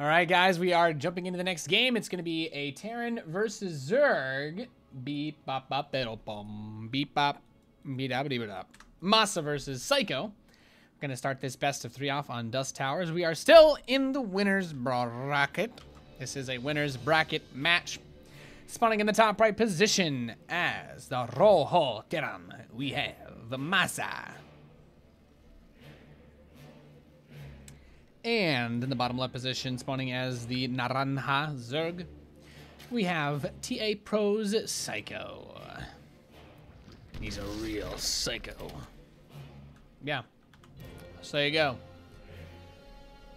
All right, guys, we are jumping into the next game. It's going to be a Terran versus Zerg. Beep, bop, bop, biddle, bum. Beep, bop, beep, bop, beep, bop. MaSa versus Psycho. We're going to start this best of 3 off on Dust Towers. We are still in the winner's bracket. This is a winner's bracket match. Spawning in the top right position as the Rojo Terran, we have the MaSa. And in the bottom left position, spawning as the Naranja Zerg, we have TA Pro's Psycho. He's a real psycho. Yeah. So there you go.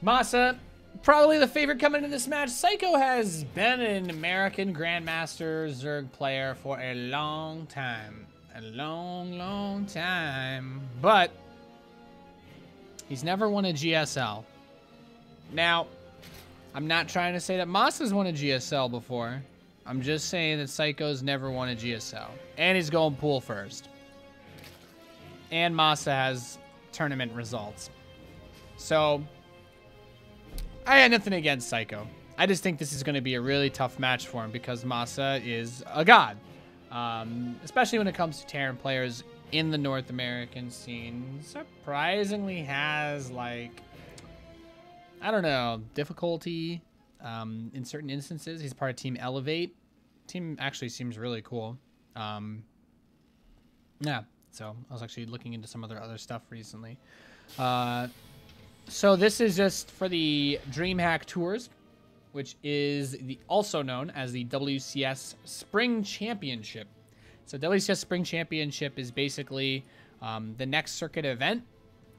MaSa, probably the favorite coming into this match. Psycho has been an American Grandmaster Zerg player for a long time. A long, long time. But he's never won a GSL. Now, I'm not trying to say that MaSa's won a GSL before. I'm just saying that Psycho's never won a GSL. And he's going pool first. And MaSa has tournament results. So, I had nothing against Psycho. I just think this is going to be a really tough match for him because MaSa is a god. Especially when it comes to Terran players in the North American scene. Surprisingly has, like, I don't know, difficulty in certain instances. He's part of Team Elevate. Team actually seems really cool. Yeah, so I was actually looking into some other stuff recently. So this is just for the DreamHack Tours, which is also known as the WCS Spring Championship. So WCS Spring Championship is basically the next circuit event.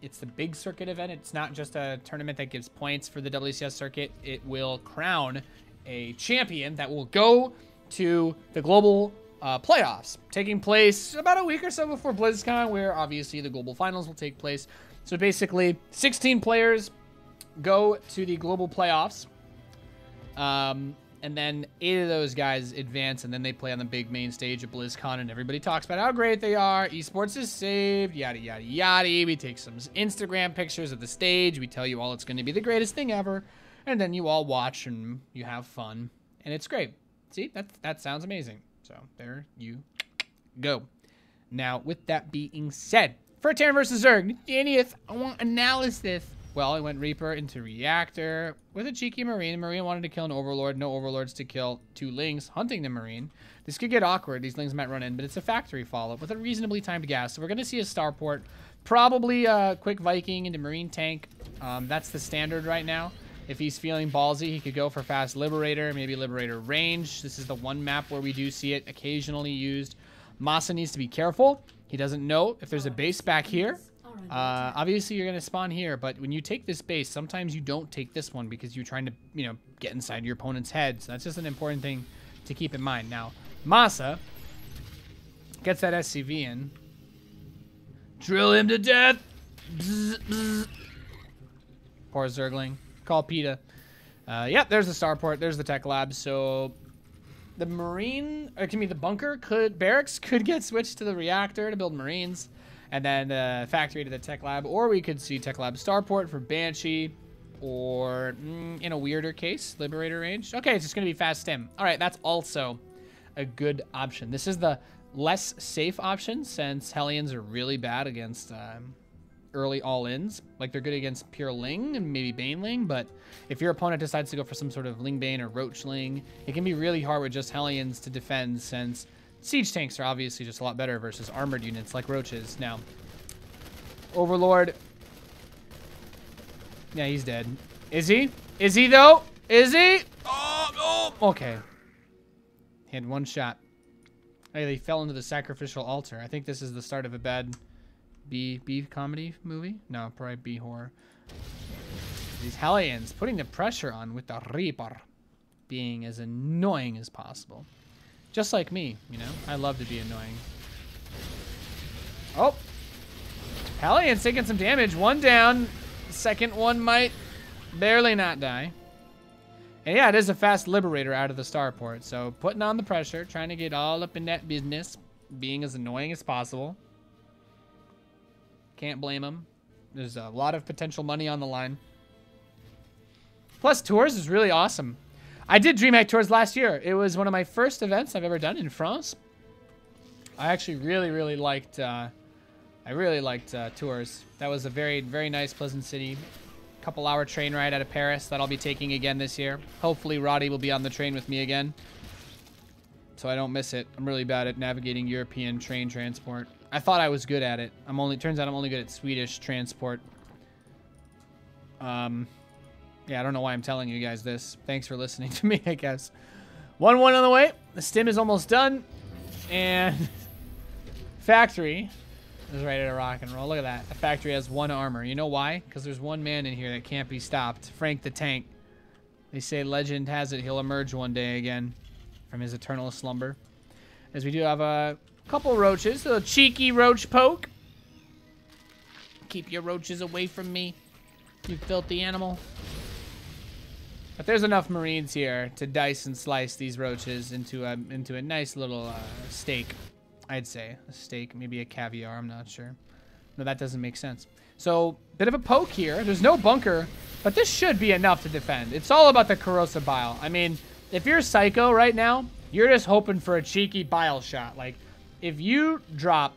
It's the big circuit event. It's not just a tournament that gives points for the WCS circuit. It will crown a champion that will go to the global playoffs, taking place about a week or so before BlizzCon, where obviously the global finals will take place. So basically, 16 players go to the global playoffs, and then 8 of those guys advance, and then they play on the big main stage at BlizzCon, and everybody talks about how great they are. Esports is saved, yada, yada, yada. We take some Instagram pictures of the stage. We tell you all it's going to be the greatest thing ever, and then you all watch, and you have fun, and it's great. See, that sounds amazing. So there you go. Now, with that being said, for Terran versus Zerg, Genius, I want analysis. Well, I went Reaper into Reactor with a cheeky Marine. Marine wanted to kill an Overlord. No Overlords to kill 2 Lings, hunting the Marine. This could get awkward. These Lings might run in, but it's a factory follow-up with a reasonably timed gas. So we're going to see a Starport. Probably a quick Viking into Marine Tank. That's the standard right now. If he's feeling ballsy, he could go for fast Liberator, maybe Liberator range. This is the one map where we do see it occasionally used. MaSa needs to be careful. He doesn't know if there's a base back here. Obviously, you're going to spawn here, but when you take this base, sometimes you don't take this one because you're trying to, you know, get inside your opponent's head. So that's just an important thing to keep in mind. Now, MaSa gets that SCV in. Drill him to death. Bzz, bzz. Poor Zergling. Call PETA. Yep, there's the Starport. There's the Tech Lab. So the Marine, or excuse me, the bunker barracks could get switched to the Reactor to build Marines. And then the factory to the Tech Lab. Or we could see Tech Lab Starport for Banshee. Or, in a weirder case, Liberator range. Okay, it's just going to be fast stim. All right, that's also a good option. This is the less safe option since Hellions are really bad against early all-ins. Like, they're good against pure Ling and maybe Baneling. But if your opponent decides to go for some sort of Ling Bane or Roach Ling, it can be really hard with just Hellions to defend since siege tanks are obviously just a lot better versus armored units like roaches. Now, Overlord. Yeah, he's dead. Is he? Is he, though? Is he? Oh, okay. He had one shot. Hey, they fell into the sacrificial altar. I think this is the start of a bad B comedy movie. No, probably B horror. These Hellions putting the pressure on with the Reaper being as annoying as possible. Just like me, you know? I love to be annoying. Oh! Hellions taking some damage. One down. Second one might barely not die. And yeah, it is a fast Liberator out of the Starport. So putting on the pressure, trying to get all up in that business, being as annoying as possible. Can't blame him. There's a lot of potential money on the line. Plus, tours is really awesome. I did DreamHack Tours last year. It was one of my first events I've ever done in France. I actually really liked tours. That was a very, very nice, pleasant city. Couple-hour train ride out of Paris that I'll be taking again this year. Hopefully, Roddy will be on the train with me again, so I don't miss it. I'm really bad at navigating European train transport. I thought I was good at it. Turns out I'm only good at Swedish transport. Yeah, I don't know why I'm telling you guys this. Thanks for listening to me, I guess. 1-1 on the way. The stim is almost done. And factory is ready to rock and roll. Look at that. The factory has 1 armor. You know why? Because there's 1 man in here that can't be stopped. Frank the Tank. They say legend has it he'll emerge one day again from his eternal slumber. As we do have a couple roaches. A little cheeky roach poke. Keep your roaches away from me, you filthy animal. But there's enough Marines here to dice and slice these roaches into a nice little steak, I'd say. A steak, maybe a caviar, I'm not sure. No, that doesn't make sense. So, bit of a poke here. There's no bunker, but this should be enough to defend. It's all about the corrosive bile. I mean, if you're Psycho right now, you're just hoping for a cheeky bile shot. Like, if you drop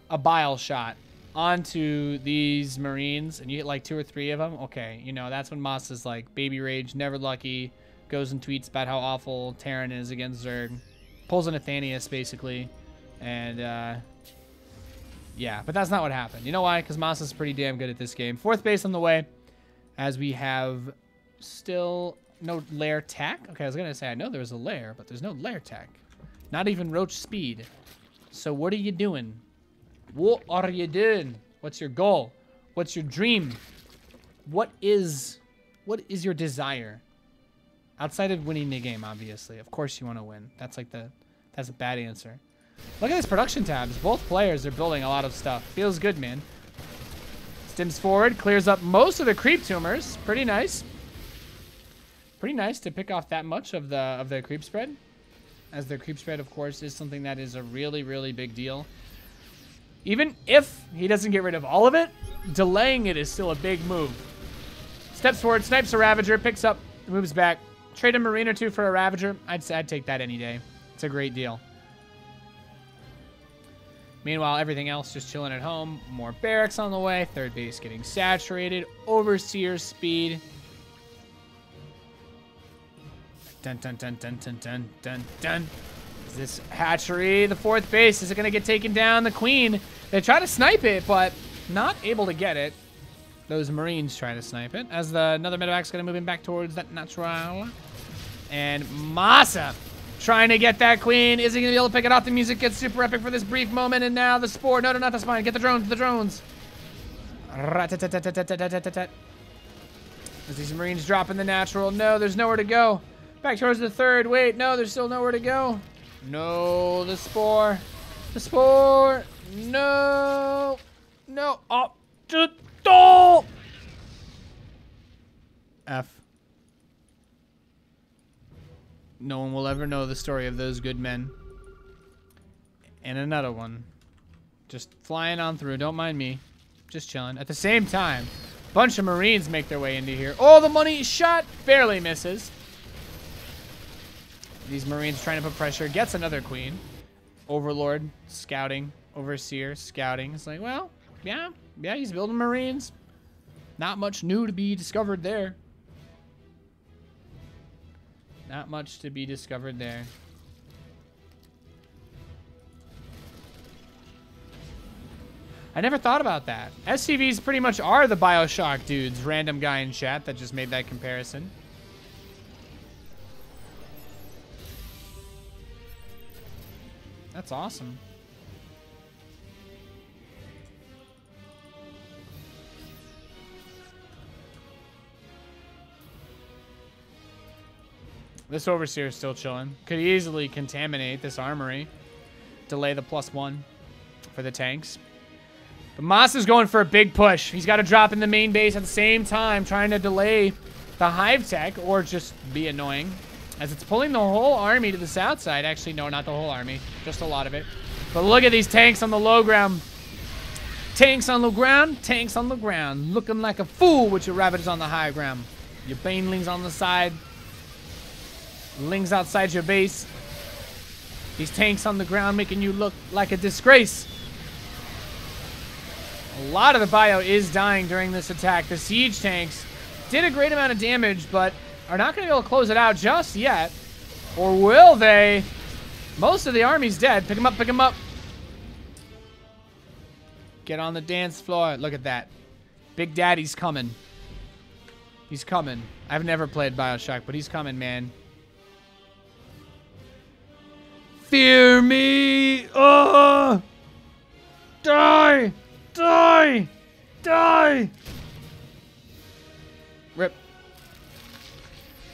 a bile shot onto these Marines and you get like 2 or 3 of them, okay, you know, that's when MaSa's like baby rage, never lucky, goes and tweets about how awful Terran is against Zerg, pulls an Athanius basically, and yeah, but that's not what happened. You know why? Because MaSa's pretty damn good at this game. 4th base on the way, as we have still no lair tack. Okay, I was gonna say I know there was a lair, but there's no lair tack, not even roach speed. So what are you doing? What are you doing? What's your goal? What's your dream? What is your desire? Outside of winning the game, obviously. Of course you want to win. That's a bad answer. Look at these production tabs. Both players are building a lot of stuff. Feels good, man. Stims forward, clears up most of the creep tumors. Pretty nice. Pretty nice to pick off that much of the creep spread. As the creep spread, of course, is something that is a really big deal. Even if he doesn't get rid of all of it, delaying it is still a big move. Steps forward, snipes a Ravager, picks up, moves back. Trade a Marine or 2 for a Ravager. I'd take that any day. It's a great deal. Meanwhile, everything else just chilling at home. More barracks on the way. 3rd base getting saturated. Overseer speed. Dun dun dun dun dun dun dun dun. This hatchery, the 4th base, is it going to get taken down? The Queen, they try to snipe it, but not able to get it. Those Marines try to snipe it, as another medevac's going to move him back towards that natural. And MaSa trying to get that Queen. Is he going to be able to pick it off? The music gets super epic for this brief moment, and now the Spore. No, not the Spine. Get the drones, the drones. As these Marines dropping the natural. No, there's nowhere to go. Back towards the 3rd. Wait, no, there's still nowhere to go. No, the Spore. The Spore. No. No. Oh. Just. Oh. F. No one will ever know the story of those good men. And another one. Just flying on through. Don't mind me. Just chilling. At the same time, a bunch of Marines make their way into here. Oh, the money shot barely misses. These Marines trying to put pressure. Gets another Queen. Overlord scouting. Overseer scouting. It's like, well, yeah, he's building Marines. Not much new to be discovered there. Not much to be discovered there. I never thought about that. SCVs pretty much are the Bioshock dudes. Random guy in chat that just made that comparison. That's awesome. This Overseer is still chilling. Could easily contaminate this armory. Delay the +1 for the tanks. But MaSa's going for a big push. He's got to drop in the main base at the same time, trying to delay the hive tech or just be annoying. As it's pulling the whole army to the south side. Actually, no, not the whole army. Just a lot of it. But look at these tanks on the low ground. Tanks on the ground. Tanks on the ground. Looking like a fool with your Ravagers on the high ground. Your banelings on the side. Lings outside your base. These tanks on the ground making you look like a disgrace. A lot of the bio is dying during this attack. The siege tanks did a great amount of damage, but are not going to be able to close it out just yet. Or will they? Most of the army's dead. Pick him up, pick him up. Get on the dance floor. Look at that. Big Daddy's coming. He's coming. I've never played Bioshock, but he's coming, man. Fear me! Oh! Die! Die! Die! Rip.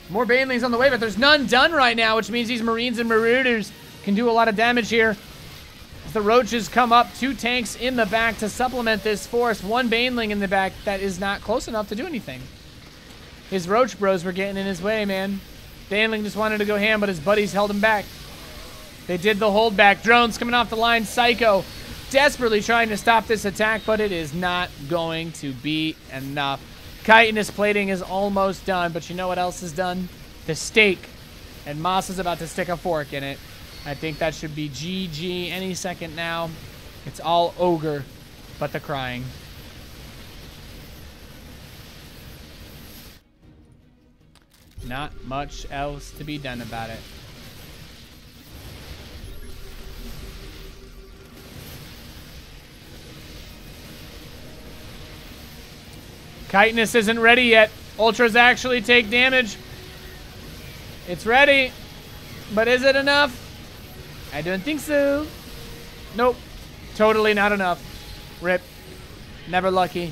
More banelings on the way, but there's none done right now, which means these Marines and Marauders can do a lot of damage here. As the Roaches come up, 2 tanks in the back to supplement this force. 1 baneling in the back that is not close enough to do anything. His Roach bros were getting in his way, man. Baneling just wanted to go ham, but his buddies held him back. They did the holdback. Drones coming off the line. Psycho desperately trying to stop this attack, but it is not going to be enough. Chitinous plating is almost done, but you know what else is done? The steak. And MaSa's about to stick a fork in it. I think that should be GG any second now. It's all ogre, but the crying. Not much else to be done about it. Chitinous isn't ready yet. Ultras actually take damage. It's ready. But is it enough? I don't think so. Nope. Totally not enough. Rip. Never lucky.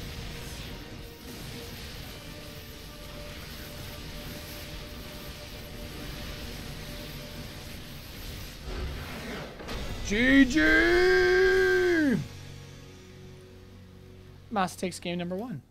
GG! MaSa takes game number 1.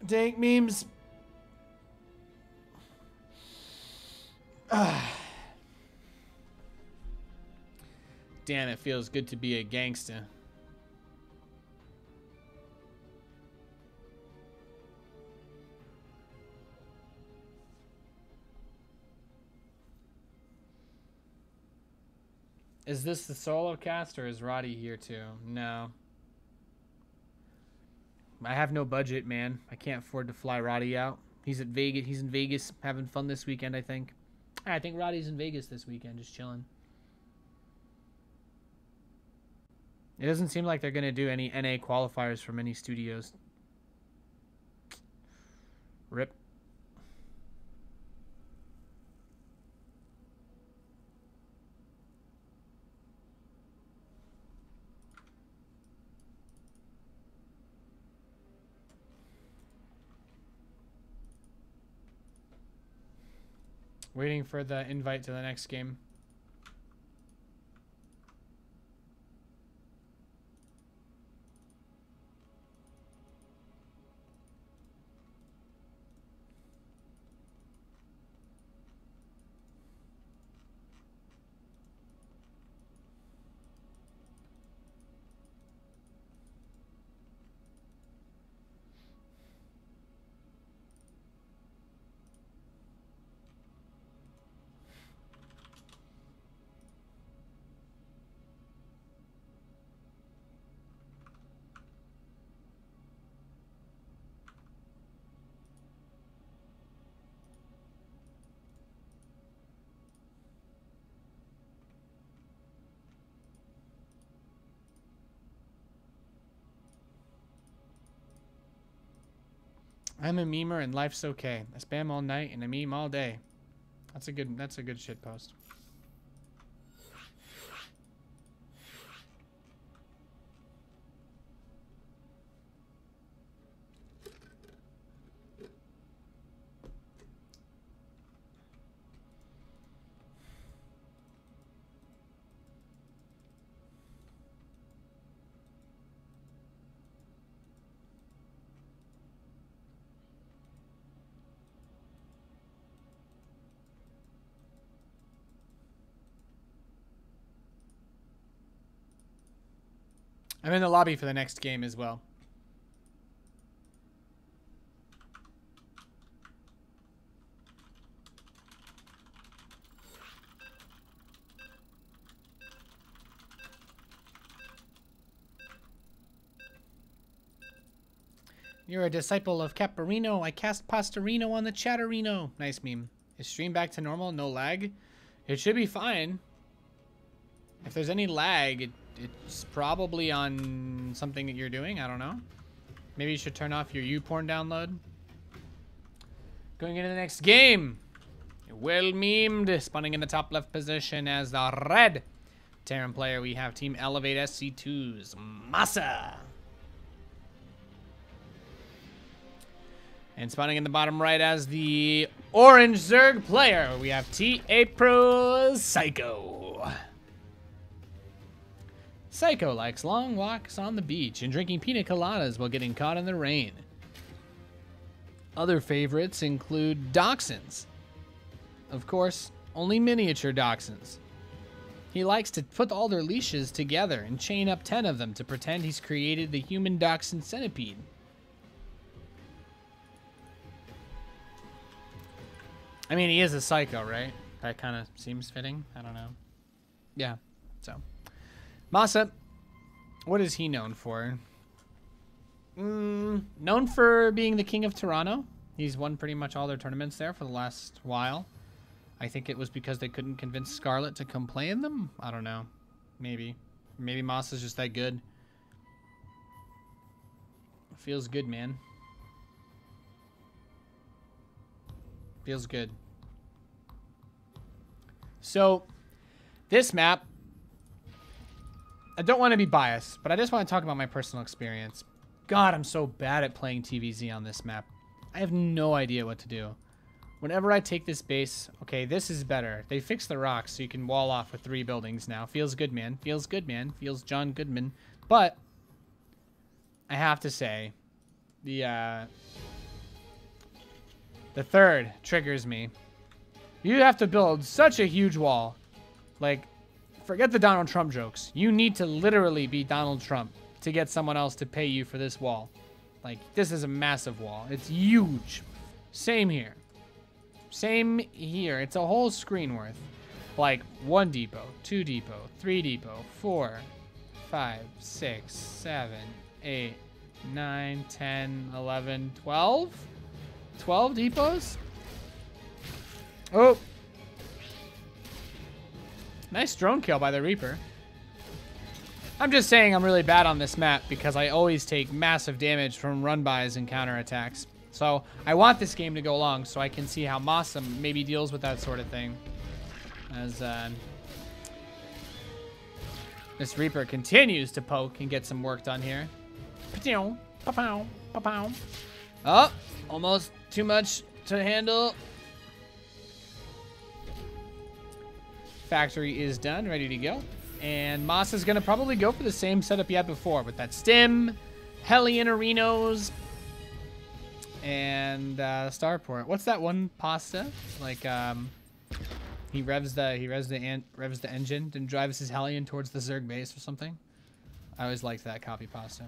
Dank memes. Damn, it feels good to be a gangster. Is this the solo cast or is Roddy here too? No. I have no budget, man. I can't afford to fly Roddy out. He's at Vegas. He's in Vegas having fun this weekend, I think. I think Roddy's in Vegas this weekend, just chilling. It doesn't seem like they're going to do any NA qualifiers from any studios. Rip. Waiting for the invite to the next game. I'm a memer and life's okay. I spam all night and I meme all day. That's a good shit post. I'm in the lobby for the next game as well. You're a disciple of Caparino. I cast Pastorino on the Chatterino. Nice meme. Is stream back to normal? No lag? It should be fine. If there's any lag, it's probably on something that you're doing. I don't know. Maybe you should turn off your YouPorn download. Going into the next game. Well memed. Spawning in the top left position as the red Terran player. We have Team Elevate SC2's MaSa. And spawning in the bottom right as the orange Zerg player, we have TA Pro Psycho. Psycho likes long walks on the beach and drinking pina coladas while getting caught in the rain. Other favorites include dachshunds. Of course, only miniature dachshunds. He likes to put all their leashes together and chain up 10 of them to pretend he's created the human dachshund centipede. I mean, he is a psycho, right? That kind of seems fitting. I don't know. Yeah, so. MaSa, what is he known for? Known for being the king of Toronto. He's won pretty much all their tournaments there for the last while. I think it was because they couldn't convince Scarlet to come play in them. I don't know. Maybe. Maybe MaSa's just that good. Feels good, man. Feels good. So, this map, I don't want to be biased, but I just want to talk about my personal experience. God, I'm so bad at playing TVZ on this map. I have no idea what to do. Whenever I take this base, okay, this is better. They fixed the rocks so you can wall off with 3 buildings now. Feels good, man. Feels good, man. Feels John Goodman. But, I have to say, the third triggers me. You have to build such a huge wall. Like, forget the Donald Trump jokes. You need to literally be Donald Trump to get someone else to pay you for this wall. Like, this is a massive wall. It's huge. Same here. Same here. It's a whole screen worth. Like, 1 depot, 2 depot, 3 depot, 4, 5, 6, 7, 8, 9, 10, 11, 12? 12 depots? Oh. Nice drone kill by the Reaper. I'm just saying I'm really bad on this map because I always take massive damage from run-bys and counterattacks. So I want this game to go long so I can see how MaSa maybe deals with that sort of thing. As this Reaper continues to poke and get some work done here. Oh, almost too much to handle. Factory is done, ready to go. And MaSa's gonna probably go for the same setup he had before with that stim, Hellion Arenos, and Starport. What's that one pasta? Like he revs the engine and drives his Hellion towards the Zerg base or something. I always liked that copy pasta.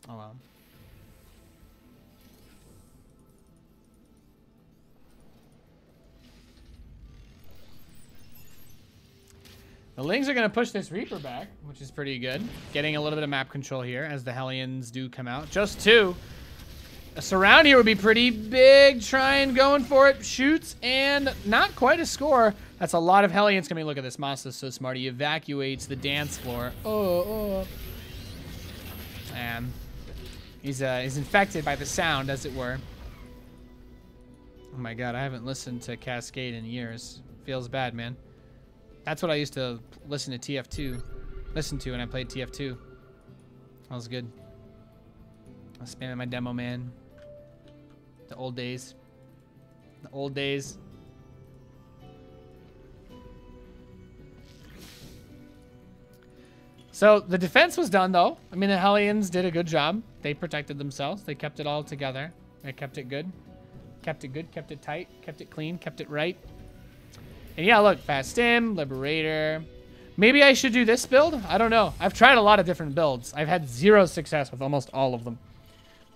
Oh well. The Lings are going to push this Reaper back, which is pretty good. Getting a little bit of map control here as the Hellions do come out. Just 2. A surround here would be pretty big. Trying, going for it. Shoots, and not quite a score. That's a lot of Hellions coming. Look at this. MaSa's so smart. He evacuates the dance floor. Oh. And he's infected by the sound, as it were. Oh my god, I haven't listened to Cascade in years. Feels bad, man. That's what I used to listen to when I played TF2. That was good. I was spamming my demo, man. The old days. The old days. So the defense was done, though. I mean, the Hellions did a good job. They protected themselves. They kept it all together. They kept it good. Kept it good, kept it tight, kept it clean, kept it right. And yeah, look, Fast Stim, Liberator. Maybe I should do this build? I don't know. I've tried a lot of different builds. I've had 0 success with almost all of them.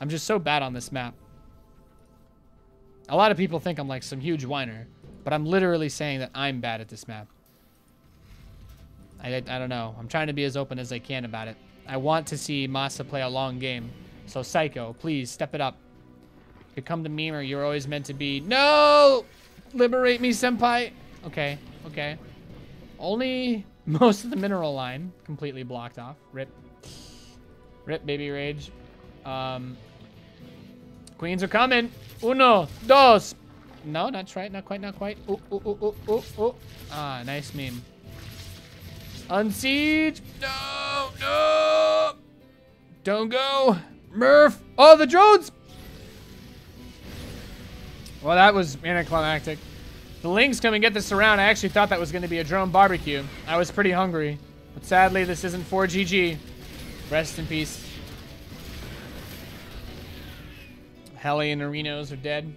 I'm just so bad on this map. A lot of people think I'm like some huge whiner, but I'm literally saying that I'm bad at this map. I don't know. I'm trying to be as open as I can about it. I want to see MaSa play a long game. So Psycho, please step it up. You come to me or you're always meant to be. No! Liberate me, senpai. Okay, okay. Only most of the mineral line completely blocked off. Rip. Rip, baby rage. Queens are coming. Uno, dos. No, not right. Not quite, not quite. Ooh, ooh, ooh, ooh, ooh, ooh. Ah, nice meme. Unsiege. No, no. Don't go. Murph. Oh, the drones. Well, that was anticlimactic. The Lings come and get this around. I actually thought that was going to be a drone barbecue. I was pretty hungry. But sadly, this isn't 4GG. Rest in peace. Heli and Arenos are dead.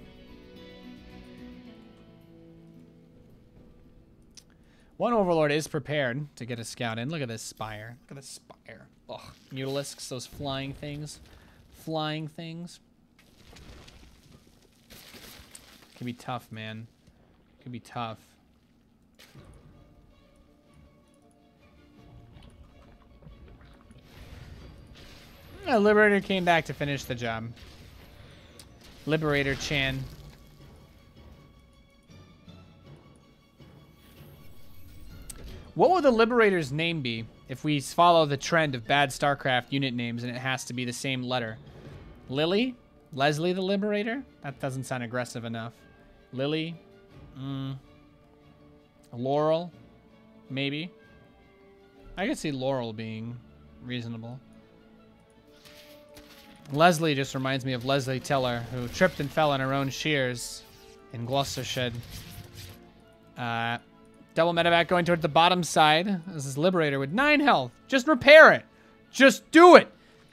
One Overlord is prepared to get a scout in. Look at this spire. Look at this spire. Ugh. Mutalisks, those flying things. Flying things. Can be tough, man. Can be tough. Liberator came back to finish the job. Liberator Chan. What would the Liberator's name be if we follow the trend of bad StarCraft unit names and it has to be the same letter? Lily? Leslie the Liberator? That doesn't sound aggressive enough. Lily? Laurel? Maybe. I could see Laurel being reasonable. Leslie just reminds me of Leslie Teller, who tripped and fell on her own shears in Gloucestershire. Double medevac going toward the bottom side. This is Liberator with 9 health. Just repair it. Just do it.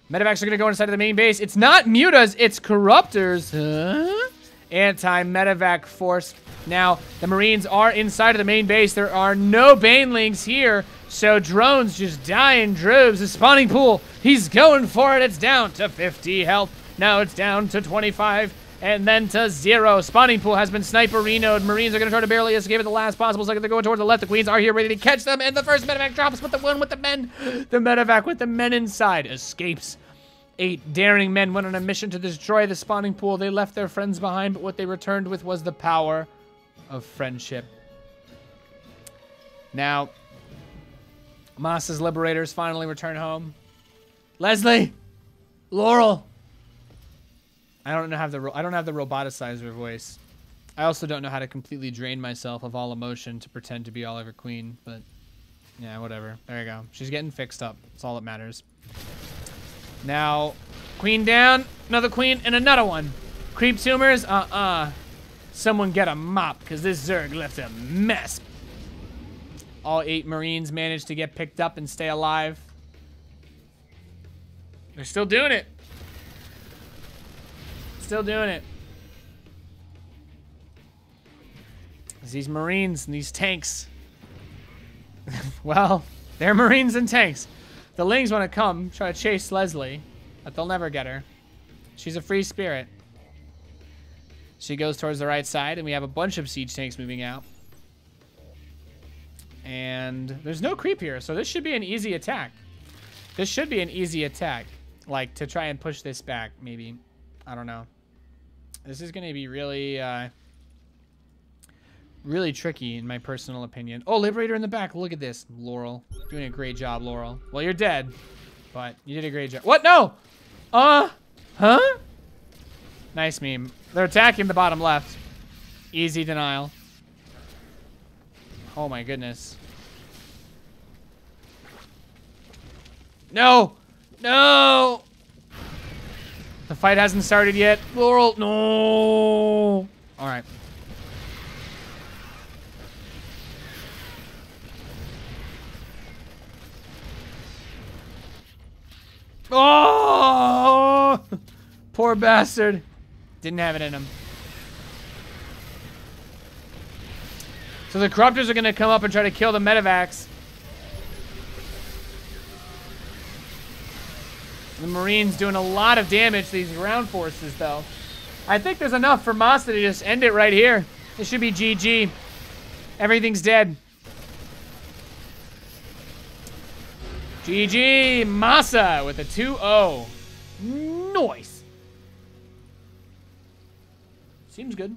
Medevacs are going to go inside of the main base. It's not mutas, it's corruptors. Huh? Anti-medevac force. Now, the Marines are inside of the main base. There are no Banelings here, so drones just die in droves. The spawning pool, he's going for it. It's down to 50 health. Now it's down to 25 and then to 0. Spawning pool has been sniper-renoed. Marines are going to try to barely escape at the last possible second. They're going towards the left. The Queens are here ready to catch them, and the first medevac drops with the one with the men. The medevac with the men inside escapes. 8 daring men went on a mission to destroy the spawning pool. They left their friends behind, but what they returned with was the power of friendship. Now, MaSa's Liberators finally return home. Leslie! Laurel! I don't have the roboticizer voice. I also don't know how to completely drain myself of all emotion to pretend to be Oliver Queen, but yeah, whatever. There you go. She's getting fixed up. That's all that matters. Now, queen down, another queen, and another one. Creep tumors, Someone get a mop, because this Zerg left a mess. All 8 Marines managed to get picked up and stay alive. They're still doing it. Still doing it. These Marines and these tanks. Well, they're Marines and tanks. The Lings want to come, try to chase Leslie, but they'll never get her. She's a free spirit. She goes towards the right side, and we have a bunch of siege tanks moving out. And there's no creep here, so this should be an easy attack. This should be an easy attack, like to try and push this back, maybe. I don't know. This is going to be really, really tricky, in my personal opinion. Oh, Liberator in the back. Look at this, Laurel. Doing a great job, Laurel. Well, you're dead, but you did a great job. What? No! Huh? Nice meme. They're attacking the bottom left. Easy denial. Oh my goodness. No! No! The fight hasn't started yet. Laurel, no! Alright. Oh! Poor bastard. Didn't have it in him. So the corruptors are going to come up and try to kill the medevacs. The Marines doing a lot of damage to these ground forces, though. I think there's enough for MaSa to just end it right here. It should be GG. Everything's dead. GG, MaSa with a 2-0. Nice. Seems good.